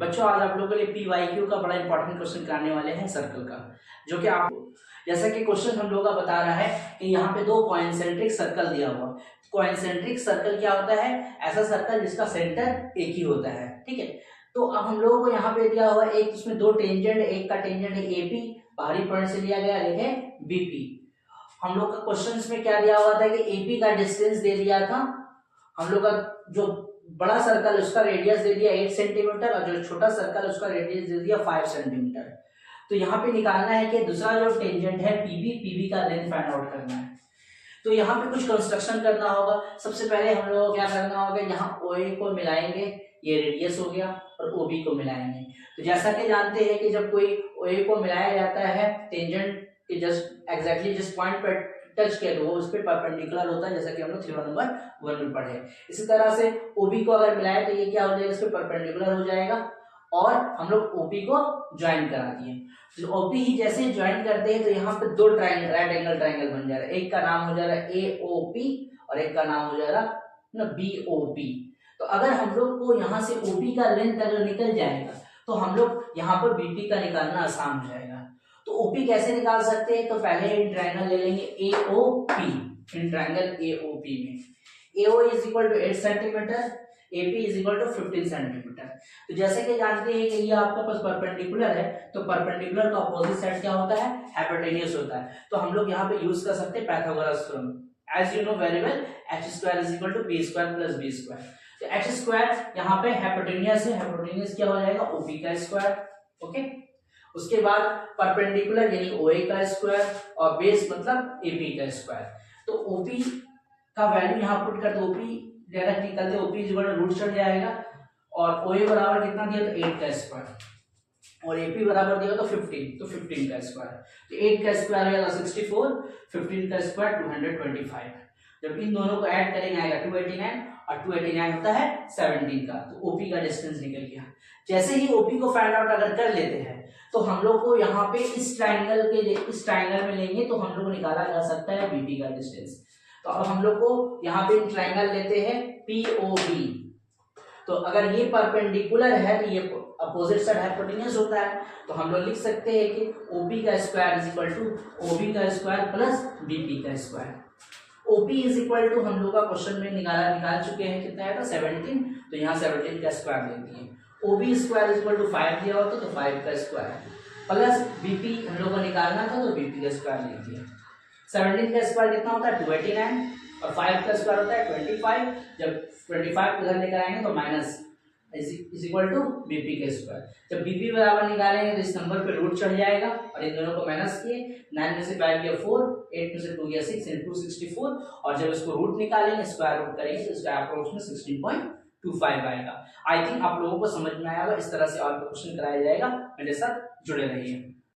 बच्चों आज आप लोगों के लिए PYQ का बड़ा इंपॉर्टेंट क्वेश्चन कराने वाले हैं सर्कल का, जो कि आप जैसा कि क्वेश्चन हम लोगों का बता रहा है कि यहाँ पे दो कॉइंसेंट्रिक सर्कल दिया हुआ। कॉइंसेंट्रिक सर्कल क्या होता है? ऐसा सर्कल जिसका सेंटर एक ही होता है, ठीक है। तो अब हम लोगों को यहाँ पे दिया हुआ एक, उसमें दो टेंजेंट, एक का टेंजेंट है AP, बाहरी पॉइंट से लिया गया, एक है BP। हम लोग का क्वेश्चन में क्या दिया हुआ था कि AP का डिस्टेंस दे दिया था, हम लोग का जो बड़ा सर्कल उसका रेडियस दे दिया 8 सेंटीमीटर और जो छोटा सर्कल उसका रेडियस दे दिया 5 सेंटीमीटर। तो यहाँ पे निकालना है कि दूसरा जो टेंजेंट है PB का लेंथ फाइंड आउट करना है। तो यहाँ पे कुछ कंस्ट्रक्शन करना होगा। सबसे पहले हम लोगों को क्या करना होगा, यहाँ OA को मिलाएंगे, ये रेडियस हो गया, और OB को मिलाएंगे। तो जैसा कि जानते हैं कि जब कोई OA को मिलाया जाता है टेंजेंट के जस्ट एग्जैक्टली जिस पॉइंट पर टच किया तो वो उस पर परपेंडिकुलर होता है, जैसा कि हम लोग थ्योरम नंबर 1 में पढ़े। इसी तरह से OB को अगर मिलाए तो ये क्या हो जाएगा, इस पर परपेंडिकुलर हो जाएगा, और हम लोग OP को ज्वाइन करा दिए। तो OP ही जैसे ही ज्वाइन करते हैं तो यहाँ पे दो ट्राइंगल, राइट एंगल ट्राइंगल बन जा रहा है। एक का नाम हो जा रहा है AOP और एक का नाम हो जा रहा है BOP। तो अगर हम लोग को यहाँ से OP का लेंथ अगर निकल जाएगा तो हम लोग यहाँ पर BP का निकालना आसान हो जाएगा। तो OP कैसे निकाल सकते हैं? तो पहले इन ट्राइंगल ले लेंगे AOP, इन ट्राइंगल AOP में AO is equal to 8 centimetre, AP is equal to 15 centimetre. तो जैसे कि जानते हैं कि ये आपके पास परपेंडिकुलर है, तो परपेंडिकुलर का अपोजिट साइड क्या होता है? हाइपोटेन्यूज होता है। तो हम लोग यहाँ पे यूज कर सकते हैं Pythagoras theorem. As you know very well, h² is equal to p² plus b²। तो h² यहाँ पे हाइपोटेन्यूज है, हाइपोटेन्यूज क्या हो जाएगा? OP का स्क्वायर। ओके, उसके बाद परपेंडिकुलर यानी OA का स्क्वायर, और बेस मतलब AP का स्क्वायर। तो OP का वैल्यू यहाँ पुट कर दो, OP डायरेक्ट निकलते OP is equal to root चढ़ जाएगा, और OA बराबर कितना दिया? तो 8 का स्क्वायर, और AP बराबर दिया तो 15, तो 15 का स्क्वायर। तो 8 का स्क्वायर आएगा 64, 15 का स्क्वायर 225। जब इन दोनों को ऐड करेंगे आएगा 289, और 289 होता है 17 का। तो OP का डिस्टेंस निकल गया। जैसे ही OP को फाइंड आउट अगर कर लेते हैं तो हम लोग को यहाँ पे इस ट्राइंगल में लेंगे तो हम लोग को निकाला जा सकता है BP का डिस्टेंस। तो अब हम लोग को यहाँ पे ट्राइंगल लेते हैं POB। तो अगर ये परपेंडिकुलर है तो ये अपोजिट साइड हाइपोटेन्यूज होता है, तो हम लोग लिख सकते हैं कि OP का square is equal to OB का स्क्वायर प्लस BP का square. OP is equal to हम लोग का क्वेश्चन में निकाल चुके हैं, कितना है? तो 17। तो यहाँ 17 का स्क्वायर ले दिए। OB square is equal to 5 दिया होता तो 5 का स्क्वायर प्लस BP हम लोग को निकालना था तो BP का स्क्वायर ले दिया। 17 का स्क्वायर कितना होता है? 289, और 5 का स्क्वायर होता है 25। जब 25 इधर लेकर आएंगे तो minus is equal to BP का स्क्वायर। जब BP बराबर निकालेंगे तो इस नंबर पे रूट चढ़ जाएगा, और इन दोनों को माइनस किए, 9 में से 5 गया 4, 8 में से 2 गया 6, 264, और जब इसको रूट निकालेंगे, स्क्वायर रूट करेंगे तो इसका अप्रोक्स में 16.25 आएगा। आई थिंक आप लोगों को समझ में आएगा। इस तरह से और क्वेश्चन कराया जाएगा, मेरे साथ जुड़े रहिए।